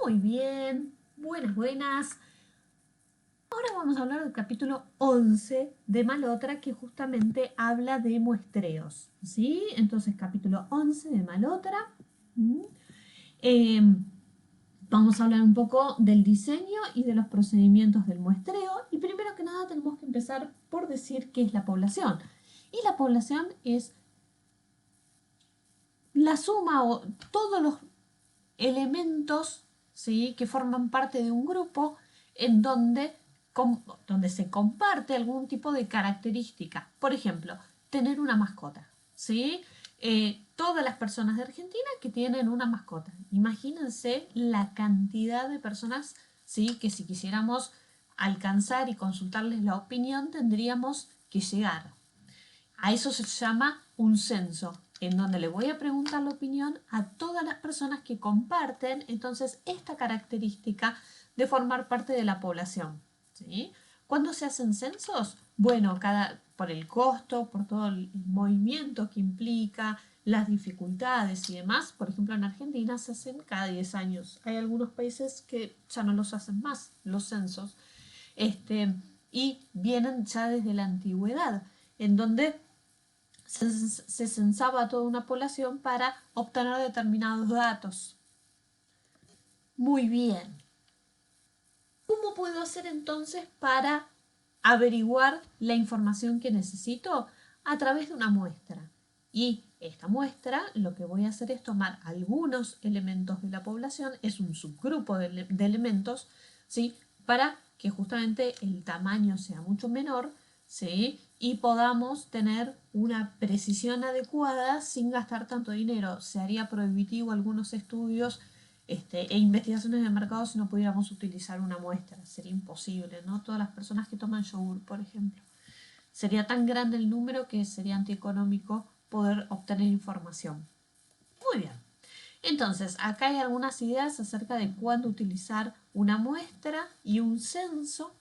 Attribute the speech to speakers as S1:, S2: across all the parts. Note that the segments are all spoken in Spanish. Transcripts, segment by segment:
S1: Muy bien, buenas, buenas. Ahora vamos a hablar del capítulo 11 de Malotra, que justamente habla de muestreos, ¿sí? Entonces, capítulo 11 de Malotra. Eh, Vamos a hablar un poco del diseño y de los procedimientos del muestreo. Y primero que nada tenemos que empezar por decir qué es la población. Y la población es la suma o todos los elementos, ¿sí?, que forman parte de un grupo en donde se comparte algún tipo de característica. Por ejemplo, tener una mascota, ¿sí? Todas las personas de Argentina que tienen una mascota. Imagínense la cantidad de personas, ¿sí?, que si quisiéramos alcanzar y consultarles la opinión tendríamos que llegar. A eso se llama un censo, en donde le voy a preguntar la opinión a todas las personas que comparten entonces esta característica de formar parte de la población, ¿sí? ¿Cuándo se hacen censos? Bueno, por el costo, por todo el movimiento que implica, las dificultades y demás. Por ejemplo, en Argentina se hacen cada 10 años. Hay algunos países que ya no los hacen más, los censos. Y vienen ya desde la antigüedad, en donde se censaba a toda una población para obtener determinados datos. Muy bien. ¿Cómo puedo hacer entonces para averiguar la información que necesito? A través de una muestra. Y esta muestra lo que voy a hacer es tomar algunos elementos de la población, es un subgrupo de elementos, ¿sí?, para que justamente el tamaño sea mucho menor, ¿sí?, y podamos tener una precisión adecuada sin gastar tanto dinero. Se haría prohibitivo algunos estudios e investigaciones de mercado si no pudiéramos utilizar una muestra. Sería imposible, ¿no? Todas las personas que toman yogur, por ejemplo. Sería tan grande el número que sería antieconómico poder obtener información. Muy bien. Entonces, acá hay algunas ideas acerca de cuándo utilizar una muestra y un censo.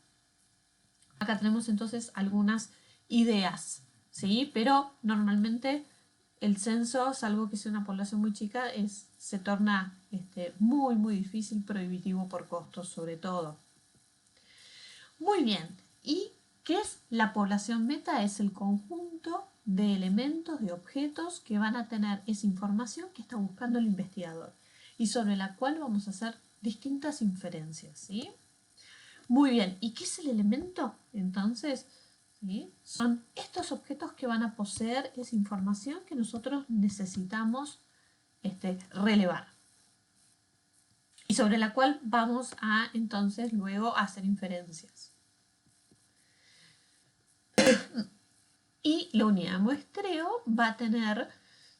S1: Acá tenemos entonces algunas ideas, ¿sí? Pero normalmente el censo, salvo que sea una población muy chica, se torna muy, muy difícil, prohibitivo por costos sobre todo. Muy bien. ¿Y qué es la población meta? Es el conjunto de elementos, de objetos que van a tener esa información que está buscando el investigador y sobre la cual vamos a hacer distintas inferencias, ¿sí? Muy bien. ¿Y qué es el elemento? Entonces, ¿sí?, son estos objetos que van a poseer esa información que nosotros necesitamos relevar y sobre la cual vamos a entonces luego hacer inferencias. Y la unidad de muestreo va a tener,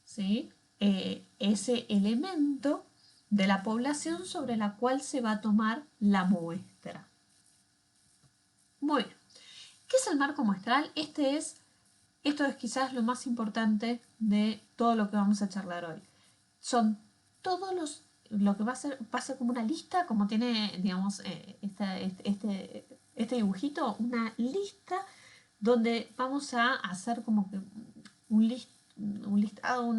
S1: ¿sí?, ese elemento de la población sobre la cual se va a tomar la muestra. Muy bien. ¿Qué es el marco muestral? Esto es quizás lo más importante de todo lo que vamos a charlar hoy. Son todos lo que va a ser como una lista, como tiene, digamos, este dibujito, una lista donde vamos a hacer como que un listado,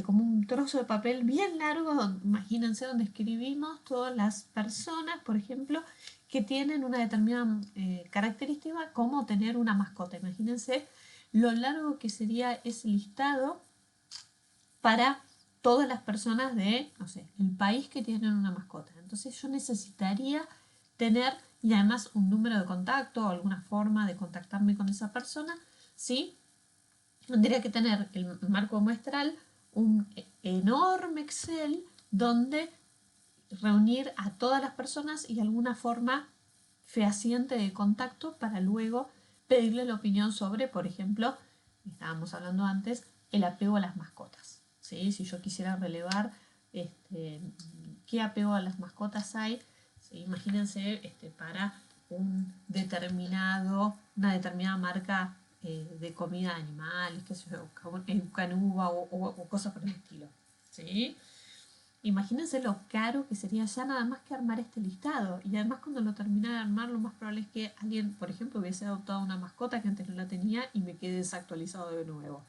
S1: como un trozo de papel bien largo, imagínense, donde escribimos todas las personas, por ejemplo, que tienen una determinada característica, como tener una mascota. Imagínense lo largo que sería ese listado para todas las personas de, no sé, el país que tienen una mascota. Entonces yo necesitaría tener, y además un número de contacto o alguna forma de contactarme con esa persona, ¿sí? Tendría que tener el marco muestral, un enorme Excel donde reunir a todas las personas y alguna forma fehaciente de contacto para luego pedirle la opinión sobre, por ejemplo, estábamos hablando antes, el apego a las mascotas, ¿sí? Si yo quisiera relevar qué apego a las mascotas hay, ¿sí? Imagínense para una determinada marca de comida animal, qué sé yo, Canuba o cosas por el estilo, ¿sí? Imagínense lo caro que sería ya nada más que armar este listado. Y además cuando lo termine de armar, lo más probable es que alguien, por ejemplo, hubiese adoptado una mascota que antes no la tenía y me quede desactualizado de nuevo.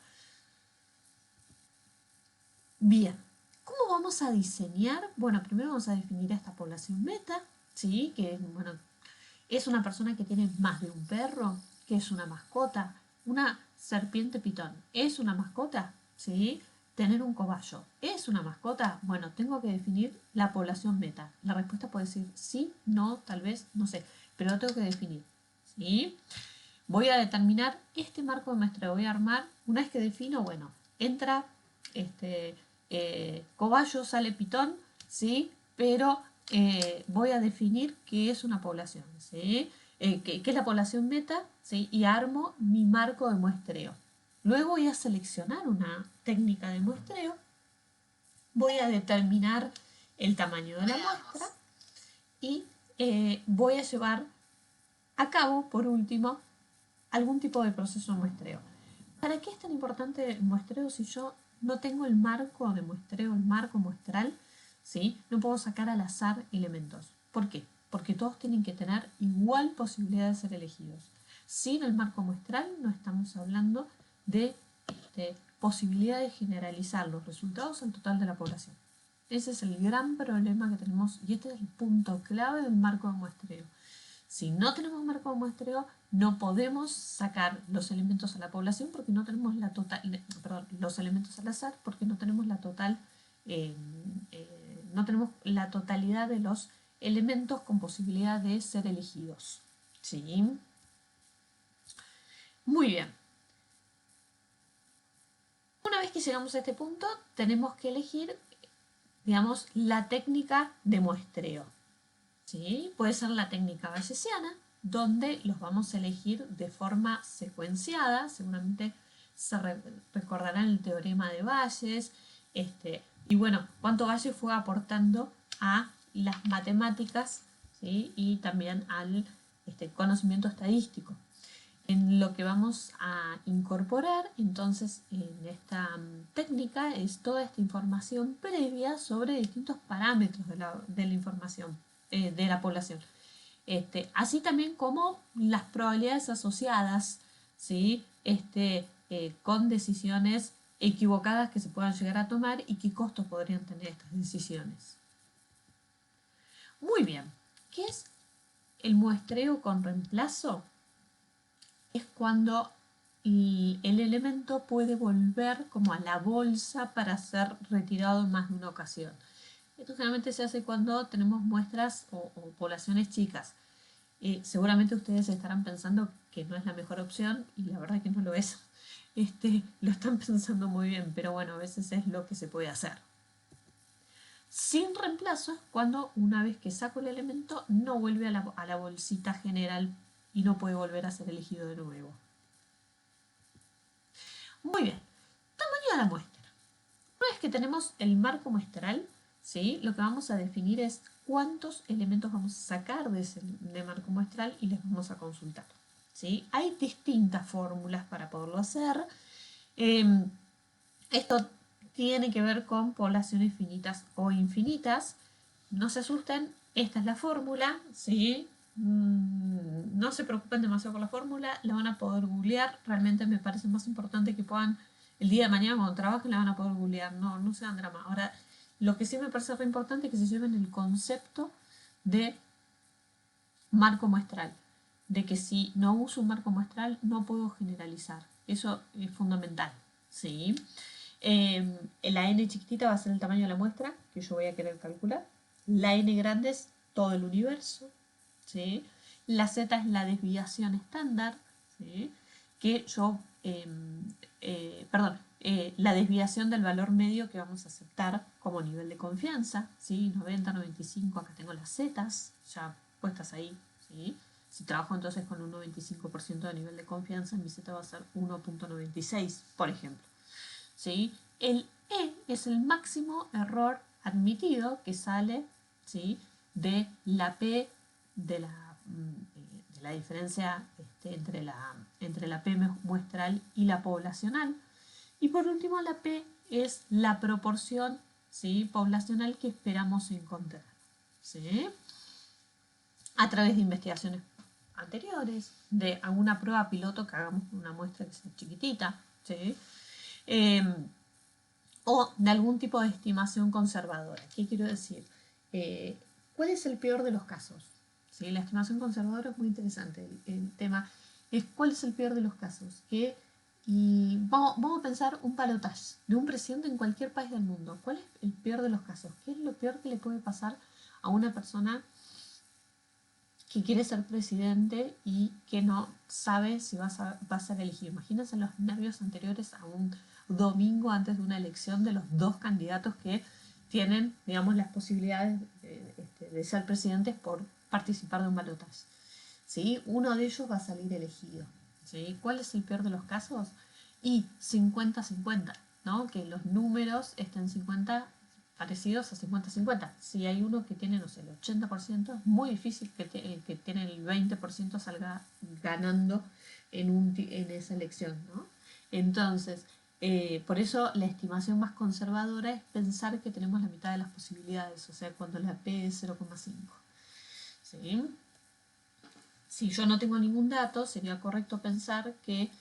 S1: Bien, ¿cómo vamos a diseñar? Bueno, primero vamos a definir esta población meta, ¿sí? Que, bueno, es una persona que tiene más de un perro, que es una mascota. Una serpiente pitón, ¿es una mascota? ¿Sí? Tener un cobayo, ¿es una mascota? Bueno, tengo que definir la población meta. La respuesta puede ser sí, no, tal vez, no sé, pero lo tengo que definir, ¿sí? Voy a determinar este marco de muestreo, voy a armar, una vez que defino, bueno, entra cobayo, sale pitón, ¿sí? Pero voy a definir qué es una población, ¿sí? Qué es la población meta, ¿sí? Y armo mi marco de muestreo. Luego voy a seleccionar una técnica de muestreo, voy a determinar el tamaño de la muestra y voy a llevar a cabo, por último, algún tipo de proceso de muestreo. ¿Para qué es tan importante el muestreo si yo no tengo el marco de muestreo, el marco muestral? ¿Sí? No puedo sacar al azar elementos. ¿Por qué? Porque todos tienen que tener igual posibilidad de ser elegidos. Sin el marco muestral no estamos hablando de posibilidad de generalizar los resultados al total de la población. Ese es el gran problema que tenemos y este es el punto clave del marco de muestreo. Si no tenemos marco de muestreo, no podemos sacar los elementos a la población porque no tenemos los elementos al azar porque no tenemos no tenemos la totalidad de los elementos con posibilidad de ser elegidos. ¿Sí? Muy bien. Una vez que llegamos a este punto, tenemos que elegir, digamos, la técnica de muestreo. ¿Sí? Puede ser la técnica bayesiana, donde los vamos a elegir de forma secuenciada. Seguramente se recordarán el teorema de Bayes. Y bueno, cuánto Bayes fue aportando a las matemáticas, ¿sí? Y también al conocimiento estadístico. En lo que vamos a incorporar entonces en esta técnica es toda esta información previa sobre distintos parámetros de la información de la población. Así también como las probabilidades asociadas, ¿sí? Con decisiones equivocadas que se puedan llegar a tomar y qué costos podrían tener estas decisiones. Muy bien, ¿qué es el muestreo con reemplazo? Es cuando el elemento puede volver como a la bolsa para ser retirado en más de una ocasión. Esto generalmente se hace cuando tenemos muestras o poblaciones chicas. Seguramente ustedes estarán pensando que no es la mejor opción y la verdad que no lo es. Lo están pensando muy bien, pero bueno, a veces es lo que se puede hacer. Sin reemplazo es cuando una vez que saco el elemento no vuelve a la bolsita general y no puede volver a ser elegido de nuevo. Muy bien, tamaño de la muestra. Una vez que tenemos el marco muestral, ¿sí? Lo que vamos a definir es cuántos elementos vamos a sacar de marco muestral y les vamos a consultar, ¿sí? Hay distintas fórmulas para poderlo hacer. Esto tiene que ver con poblaciones finitas o infinitas. No se asusten, esta es la fórmula, ¿sí? No se preocupen demasiado por la fórmula, la van a poder googlear. Realmente me parece más importante que puedan, el día de mañana cuando trabajen, la van a poder googlear. No sean drama. Ahora, lo que sí me parece re importante es que se lleven el concepto de marco muestral. De que si no uso un marco muestral, no puedo generalizar. Eso es fundamental, ¿sí? La n chiquitita va a ser el tamaño de la muestra que yo voy a querer calcular. La n grande es todo el universo, ¿sí? La z es la desviación estándar, ¿sí? Que yo, la desviación del valor medio que vamos a aceptar como nivel de confianza, ¿sí? 90, 95, acá tengo las zetas ya puestas ahí, ¿sí? Si trabajo entonces con un 95% de nivel de confianza, mi z va a ser 1.96, por ejemplo. ¿Sí? El E es el máximo error admitido que sale, ¿sí? De la P de la diferencia entre la P muestral y la poblacional. Y por último la P es la proporción, ¿sí? Poblacional que esperamos encontrar, ¿sí? A través de investigaciones anteriores, de alguna prueba piloto que hagamos con una muestra que sea chiquitita, ¿sí? o de algún tipo de estimación conservadora. ¿Qué quiero decir? ¿Cuál es el peor de los casos? ¿Sí? La estimación conservadora es muy interesante. El tema es cuál es el peor de los casos. Y vamos a pensar un balotaje de un presidente en cualquier país del mundo. ¿Cuál es el peor de los casos? ¿Qué es lo peor que le puede pasar a una persona que quiere ser presidente y que no sabe si va a ser elegido? Imagínense los nervios anteriores a un domingo antes de una elección de los dos candidatos que tienen, digamos, las posibilidades de ser presidentes por participar de un balotaje. ¿Sí? Uno de ellos va a salir elegido. ¿Sí? ¿Cuál es el peor de los casos? Y 50-50, ¿no? Que los números estén 50 parecidos a 50-50. Si hay uno que tiene, no sé, el 80%, es muy difícil que el que tiene el 20% salga ganando en esa elección, ¿no? Entonces, por eso la estimación más conservadora es pensar que tenemos la mitad de las posibilidades, o sea, cuando la P es 0,5. ¿Sí? Si yo no tengo ningún dato, sería correcto pensar que,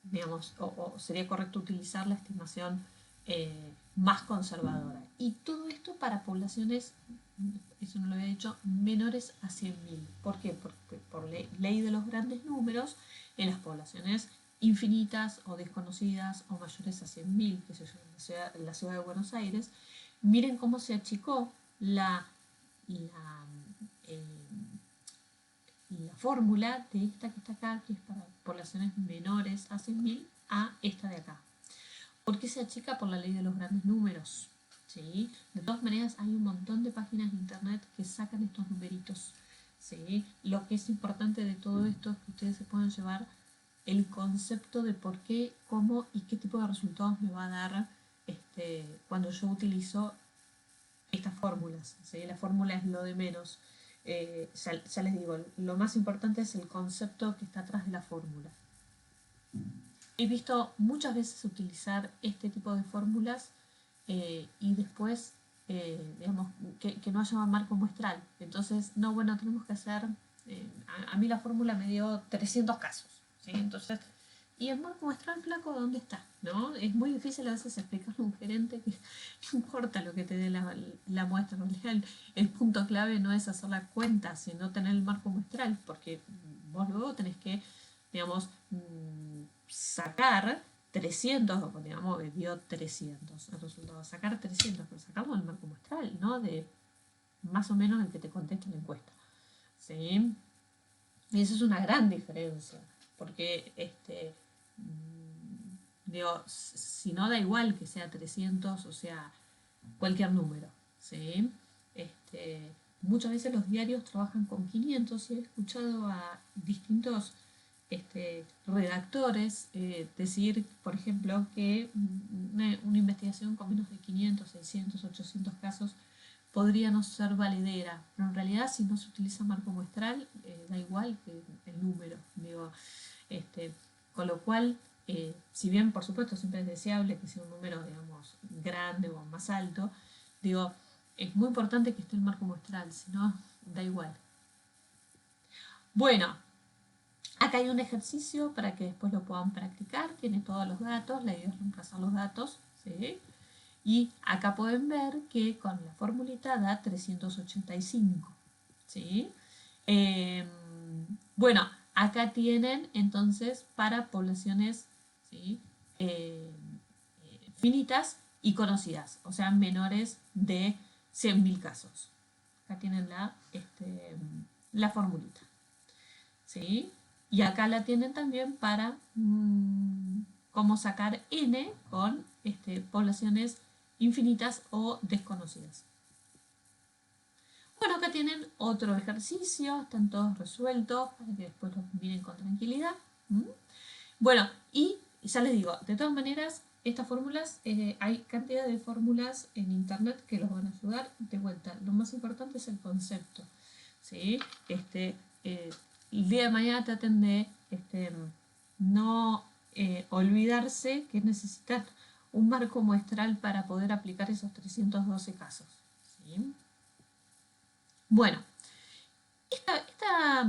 S1: digamos, o sería correcto utilizar la estimación más conservadora. Y todo esto para poblaciones, eso no lo había dicho, menores a 100.000. ¿Por qué? Porque por ley de los grandes números, en las poblaciones infinitas o desconocidas o mayores a 100.000, que se llama en la ciudad de Buenos Aires, miren cómo se achicó la fórmula de esta que está acá, que es para poblaciones menores a 100.000, a esta de acá. ¿Por qué se achica? Por la ley de los grandes números. ¿Sí? De todas maneras, hay un montón de páginas de internet que sacan estos numeritos. ¿Sí? Lo que es importante de todo esto es que ustedes se puedan llevar el concepto de por qué, cómo y qué tipo de resultados me va a dar cuando yo utilizo estas fórmulas. ¿Sí? La fórmula es lo de menos. Ya les digo, lo más importante es el concepto que está atrás de la fórmula. He visto muchas veces utilizar este tipo de fórmulas y después, digamos, que no haya marco muestral. Entonces, no, bueno, tenemos que hacer, a mí la fórmula me dio 300 casos, ¿sí? Entonces, ¿y el marco muestral, flaco, dónde está? ¿No? Es muy difícil a veces explicarle a un gerente que no importa lo que te dé la muestra. En realidad, el punto clave no es hacer la cuenta, sino tener el marco muestral, porque vos luego tenés que, digamos, sacar 300, digamos, dio 300 el resultado, sacar 300, pero sacamos el marco muestral, ¿no? De más o menos el que te contesta la encuesta. ¿Sí? Y eso es una gran diferencia, porque digo, si no da igual que sea 300, o sea, cualquier número, ¿sí? Muchas veces los diarios trabajan con 500 y he escuchado a distintos redactores decir, por ejemplo, que una investigación con menos de 500, 600, 800 casos podría no ser valedera, pero en realidad si no se utiliza marco muestral, da igual que el número, digo, con lo cual, si bien por supuesto siempre es deseable que sea un número, digamos, grande o más alto, digo, es muy importante que esté el marco muestral, si no, da igual. Bueno, acá hay un ejercicio para que después lo puedan practicar, tiene todos los datos, la idea es reemplazar los datos, ¿sí? Y acá pueden ver que con la formulita da 385, ¿sí? Bueno, acá tienen entonces para poblaciones, ¿sí? Finitas y conocidas, o sea, menores de 100.000 casos. Acá tienen la formulita. ¿Sí? Y acá la tienen también para cómo sacar n con poblaciones infinitas o desconocidas. Bueno, acá tienen otro ejercicio, están todos resueltos para que después los miren con tranquilidad. Bueno, y ya les digo, de todas maneras, estas fórmulas, hay cantidad de fórmulas en internet que los van a ayudar. De vuelta, lo más importante es el concepto. ¿Sí? El día de mañana traten de no olvidarse que necesitan un marco muestral para poder aplicar esos 312 casos. ¿Sí? Bueno, esta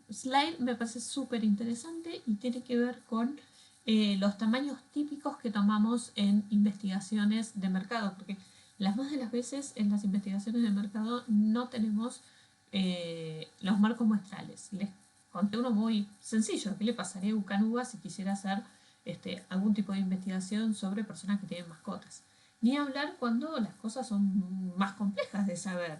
S1: slide me parece súper interesante y tiene que ver con los tamaños típicos que tomamos en investigaciones de mercado, porque las más de las veces en las investigaciones de mercado no tenemos los marcos muestrales. Les conté uno muy sencillo. ¿Qué le pasaría a Ucanuba si quisiera hacer algún tipo de investigación sobre personas que tienen mascotas? Ni hablar cuando las cosas son más complejas de saber.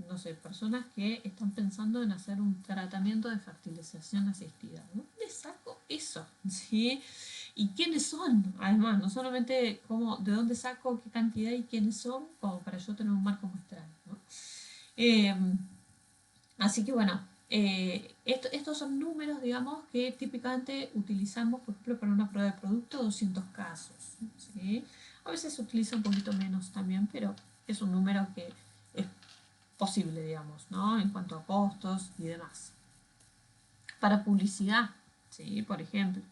S1: No sé, personas que están pensando en hacer un tratamiento de fertilización asistida. ¿Dónde saco eso? ¿Sí? ¿Y quiénes son? Además, no solamente de dónde saco, qué cantidad y quiénes son, como para yo tener un marco muestral, ¿no? Eh, Así que bueno, estos son números, digamos, que típicamente utilizamos, por ejemplo, para una prueba de producto, 200 casos. ¿Sí? A veces se utiliza un poquito menos también, pero es un número que es posible, digamos, ¿no? En cuanto a costos y demás. Para publicidad, ¿sí? Por ejemplo.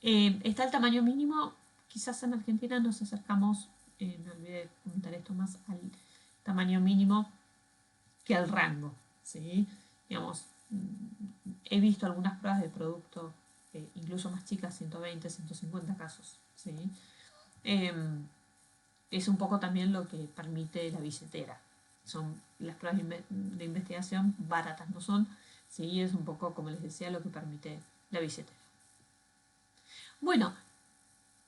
S1: Está el tamaño mínimo. Quizás en Argentina nos acercamos, me olvidé de comentar esto más, al tamaño mínimo que al rango, ¿sí? Digamos, he visto algunas pruebas de producto, incluso más chicas, 120, 150 casos, ¿sí? Es un poco también lo que permite la billetera. Son las pruebas de investigación baratas, no son, ¿sí? Es un poco, como les decía, lo que permite la billetera. Bueno,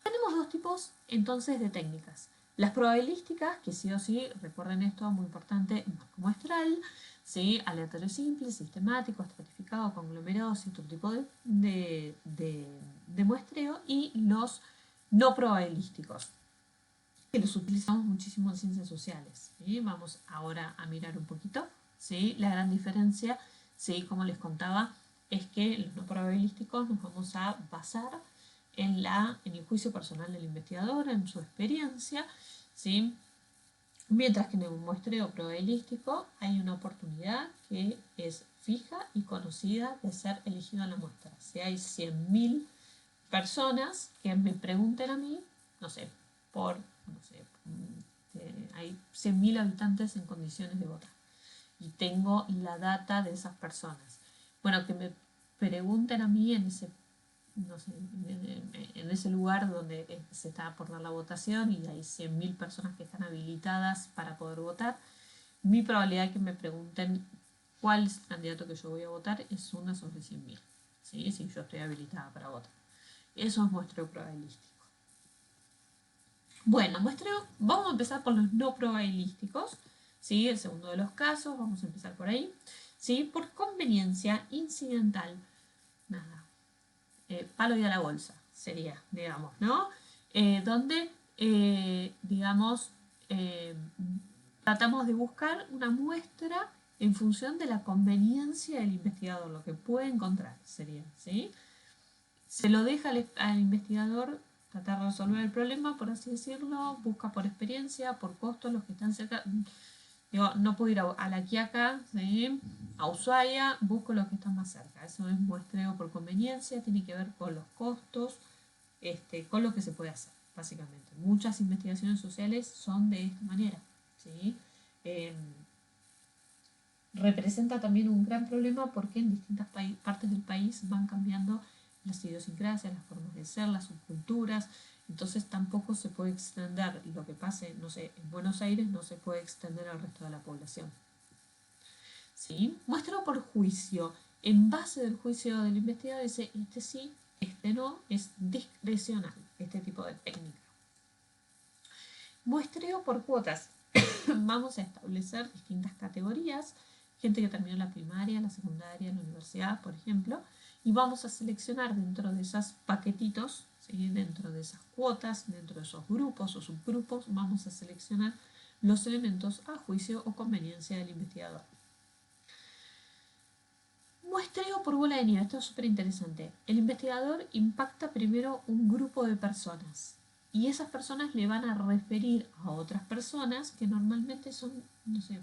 S1: tenemos dos tipos entonces de técnicas. Las probabilísticas, que sí o sí, recuerden esto, muy importante, marco muestral, ¿sí? Aleatorio simple, sistemático, estratificado, conglomerado, cierto tipo de muestreo, y los no probabilísticos, que los utilizamos muchísimo en ciencias sociales. ¿Sí? Vamos ahora a mirar un poquito. ¿Sí? La gran diferencia, ¿sí? Como les contaba, es que los no probabilísticos nos vamos a basar en el juicio personal del investigador, en su experiencia, ¿sí? Mientras que en un muestreo probabilístico hay una oportunidad que es fija y conocida de ser elegido en la muestra. Si hay 100.000 personas que me pregunten a mí, no sé, hay 100.000 habitantes en condiciones de votar y tengo la data de esas personas. Bueno, que me pregunten a mí en ese, no sé, en ese lugar donde se está por dar la votación y hay 100.000 personas que están habilitadas para poder votar, mi probabilidad de que me pregunten cuál es el candidato que yo voy a votar es 1 sobre 100.000, ¿sí? Si yo estoy habilitada para votar. Eso es muestreo probabilístico. Bueno, vamos a empezar por los no probabilísticos, ¿sí? El segundo de los casos, vamos a empezar por ahí, ¿sí? Por conveniencia incidental, nada, palo y a la bolsa sería, digamos, ¿no? Donde, digamos, tratamos de buscar una muestra en función de la conveniencia del investigador, lo que puede encontrar sería, ¿sí? Se lo deja al investigador tratar de resolver el problema, por así decirlo, busca por experiencia, por costo, los que están cerca. Digo, no puedo ir a La Quiaca, ¿sí? A Ushuaia, busco los que están más cerca. Eso es muestreo por conveniencia, tiene que ver con los costos, con lo que se puede hacer, básicamente. Muchas investigaciones sociales son de esta manera, ¿sí? Representa también un gran problema porque en distintas partes del país van cambiando las idiosincrasias, las formas de ser, las subculturas, entonces tampoco se puede extender lo que pase, no sé, en Buenos Aires no se puede extender al resto de la población. ¿Sí? Muéstralo por juicio. En base del juicio del investigador dice, este sí, este no, es discrecional, este tipo de técnica. Muestreo por cuotas. Vamos a establecer distintas categorías, gente que terminó la primaria, la secundaria, la universidad, por ejemplo, y vamos a seleccionar dentro de esos paquetitos, ¿sí? Dentro de esas cuotas, dentro de esos grupos o subgrupos, vamos a seleccionar los elementos a juicio o conveniencia del investigador. Muestreo por bola de nieve, esto es súper interesante. El investigador impacta primero un grupo de personas y esas personas le van a referir a otras personas que normalmente son, no sé,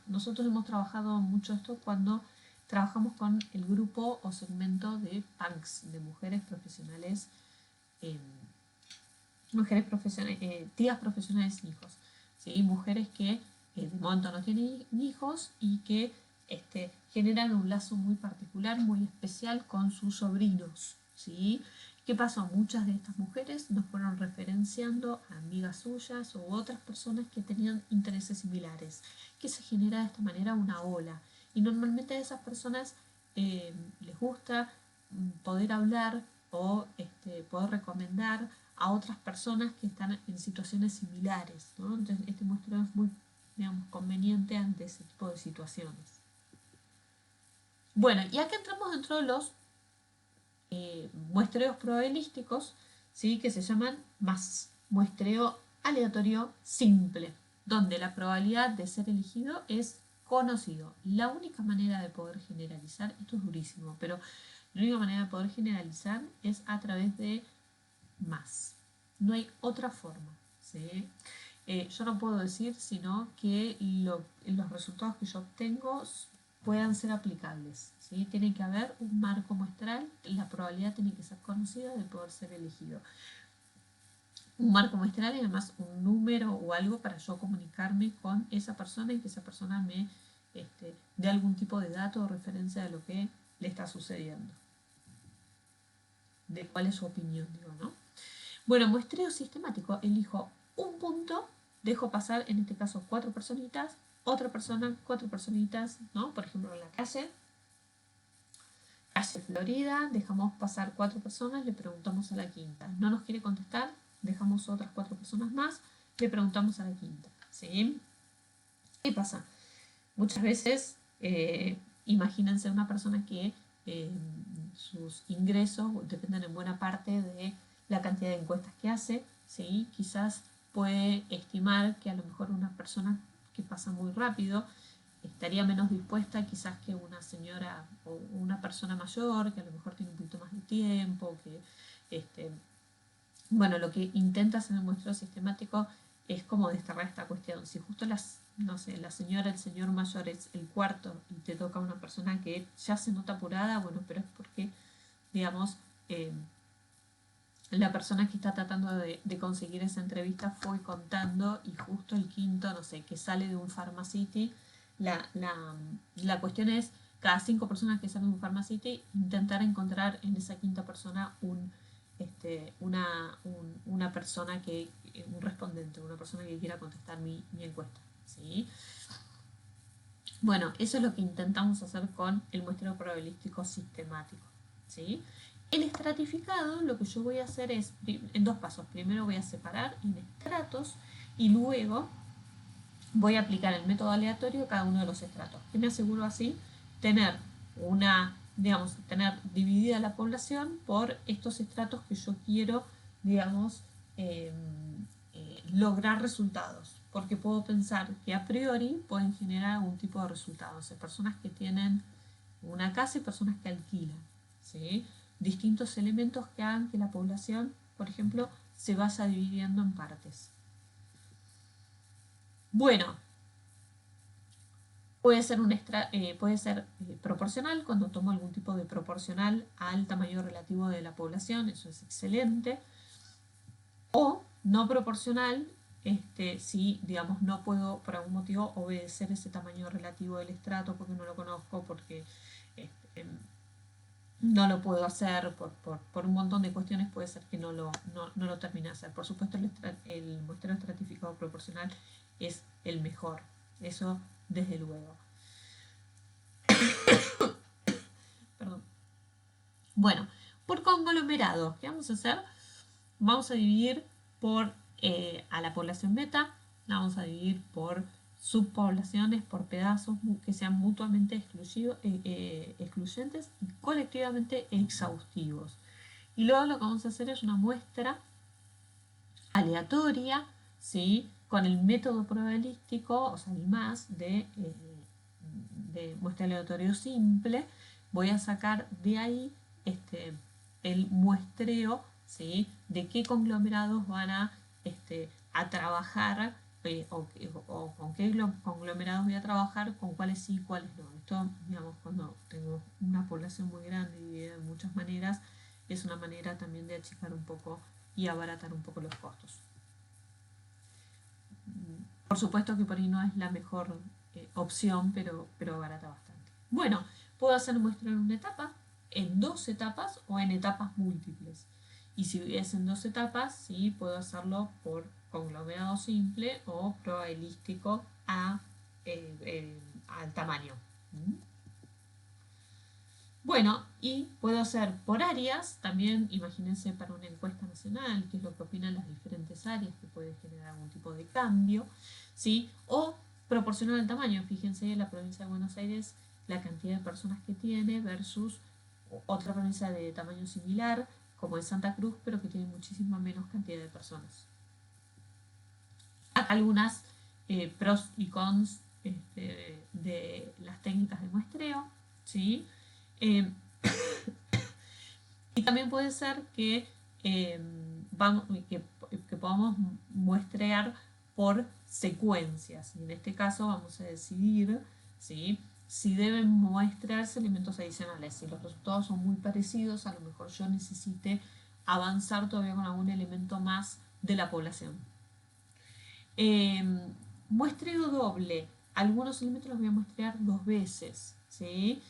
S1: nosotros hemos trabajado mucho esto cuando trabajamos con el grupo o segmento de PANCs, de mujeres profesionales, tías profesionales sin hijos, ¿sí? Mujeres que de momento no tienen hijos y que generan un lazo muy particular, muy especial con sus sobrinos, ¿sí? ¿Qué pasó? Muchas de estas mujeres nos fueron referenciando a amigas suyas u otras personas que tenían intereses similares, que se genera de esta manera una ola. Y normalmente a esas personas les gusta poder hablar o poder recomendar a otras personas que están en situaciones similares, ¿no? Entonces este muestreo es muy, digamos, conveniente ante ese tipo de situaciones. Bueno, y acá entramos dentro de los muestreos probabilísticos, ¿sí? Que se llaman más muestreo aleatorio simple, donde la probabilidad de ser elegido es conocido. La única manera de poder generalizar, esto es durísimo, pero la única manera de poder generalizar es a través de más. No hay otra forma, ¿sí? Yo no puedo decir sino que los resultados que yo obtengo puedan ser aplicables, ¿sí? Tiene que haber un marco muestral, la probabilidad tiene que ser conocida de poder ser elegido. Un marco muestral y además un número o algo para yo comunicarme con esa persona y que esa persona me dé algún tipo de dato o referencia de lo que le está sucediendo. De cuál es su opinión, digo, ¿no? Bueno, muestreo sistemático, elijo un punto, dejo pasar en este caso 4 personitas, otra persona, 4 personitas, ¿no? Por ejemplo, en la calle Florida, dejamos pasar 4 personas, le preguntamos a la quinta. No nos quiere contestar, dejamos otras 4 personas más, le preguntamos a la quinta, ¿sí? ¿Qué pasa? Muchas veces, imagínense una persona que sus ingresos dependen en buena parte de la cantidad de encuestas que hace, ¿sí? Quizás puede estimar que a lo mejor una persona que pasa muy rápido estaría menos dispuesta quizás que una señora o una persona mayor que a lo mejor tiene un poquito más de tiempo, que bueno, lo que intenta hacer el muestreo sistemático es como desterrar esta cuestión. Si justo no sé, la señora, el señor mayor es el cuarto y te toca una persona que ya se nota apurada, bueno, pero es porque, digamos, la persona que está tratando de conseguir esa entrevista fue contando y justo el quinto, no sé, que sale de un Pharmacity, la cuestión es, cada 5 personas que salen de un Pharmacity, intentar encontrar en esa quinta persona una persona un respondente, una persona que quiera contestar mi encuesta, ¿sí? Bueno, eso es lo que intentamos hacer con el muestreo probabilístico sistemático, ¿sí? El estratificado, lo que yo voy a hacer es, en 2 pasos, primero voy a separar en estratos y luego voy a aplicar el método aleatorio a cada uno de los estratos. ¿Qué me aseguro así? Tener tener dividida la población por estos estratos que yo quiero, digamos, lograr resultados. Porque puedo pensar que a priori pueden generar algún tipo de resultados. O sea, personas que tienen una casa y personas que alquilan, ¿sí? Distintos elementos que hagan que la población, por ejemplo, se vaya dividiendo en partes. Bueno, puede ser proporcional cuando tomo algún tipo de proporcional al tamaño relativo de la población, eso es excelente. O no proporcional, si digamos no puedo por algún motivo obedecer ese tamaño relativo del estrato porque no lo conozco, porque no lo puedo hacer por un montón de cuestiones, puede ser que no lo termine de hacer. Por supuesto, el muestreo estratificado proporcional es el mejor, eso desde luego. Perdón. Bueno, por conglomerados, ¿qué vamos a hacer? Vamos a dividir por a la población beta, la vamos a dividir por subpoblaciones, por pedazos que sean mutuamente excluyentes y colectivamente exhaustivos. Y luego lo que vamos a hacer es una muestra aleatoria, ¿sí? Con el método probabilístico, o sea, el más de muestra aleatorio simple, voy a sacar de ahí el muestreo, ¿sí? De qué conglomerados van a trabajar o con qué conglomerados voy a trabajar, con cuáles sí y cuáles no. Esto, digamos, cuando tengo una población muy grande y de muchas maneras, es una manera también de achicar un poco y abaratar un poco los costos. Por supuesto que por ahí no es la mejor opción, pero abarata bastante. Bueno, puedo hacer el muestreo en una etapa, en 2 etapas o en etapas múltiples. Y si es en 2 etapas, sí, puedo hacerlo por conglomerado simple o probabilístico al tamaño. Bueno, y puedo hacer por áreas, también imagínense para una encuesta nacional, qué es lo que opinan las diferentes áreas, que puede generar algún tipo de cambio, ¿sí? O proporcional al tamaño, fíjense la provincia de Buenos Aires, la cantidad de personas que tiene versus otra provincia de tamaño similar, como en Santa Cruz, pero que tiene muchísima menos cantidad de personas. Acá algunas pros y cons de las técnicas de muestreo, ¿sí? Y también puede ser que, que podamos muestrear por secuencias. Y en este caso vamos a decidir, ¿sí?, si deben muestrearse elementos adicionales. Si los resultados son muy parecidos, a lo mejor yo necesite avanzar todavía con algún elemento más de la población. Muestreo doble. Algunos elementos los voy a muestrear 2 veces, ¿sí?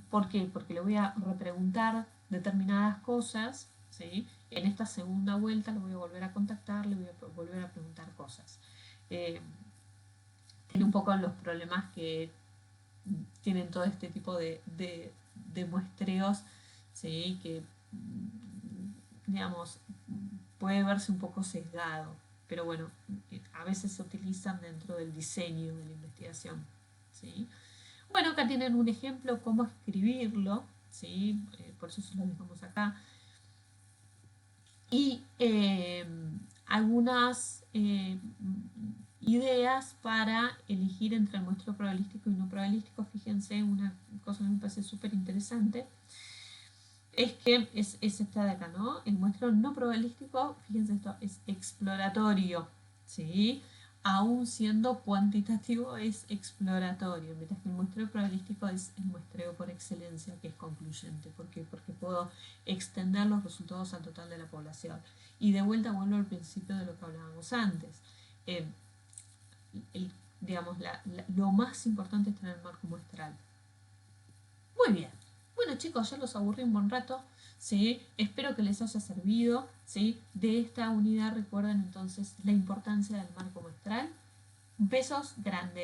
S1: ¿Por qué? Porque le voy a repreguntar determinadas cosas, ¿sí? En esta segunda vuelta lo voy a volver a contactar, le voy a volver a preguntar cosas. Tiene un poco los problemas que tienen todo este tipo de muestreos, ¿sí?, que, digamos, puede verse un poco sesgado, pero bueno, a veces se utilizan dentro del diseño de la investigación, ¿sí? Bueno, acá tienen un ejemplo cómo escribirlo, ¿sí? Por eso se lo dejamos acá. Y algunas ideas para elegir entre el muestreo probabilístico y no probabilístico. Fíjense, una cosa que me parece súper interesante es que es esta de acá, ¿no? El muestreo no probabilístico, fíjense esto, es exploratorio, ¿sí? Aún siendo cuantitativo es exploratorio, mientras que el muestreo probabilístico es el muestreo por excelencia, que es concluyente. ¿Por qué? Porque puedo extender los resultados al total de la población. Y de vuelta vuelvo al principio de lo que hablábamos antes. Digamos, lo más importante es tener el marco muestral. Muy bien. Bueno, chicos, ya los aburrí un buen rato, ¿sí? Espero que les haya servido, ¿sí? De esta unidad recuerden entonces la importancia del marco muestral. Besos grandes.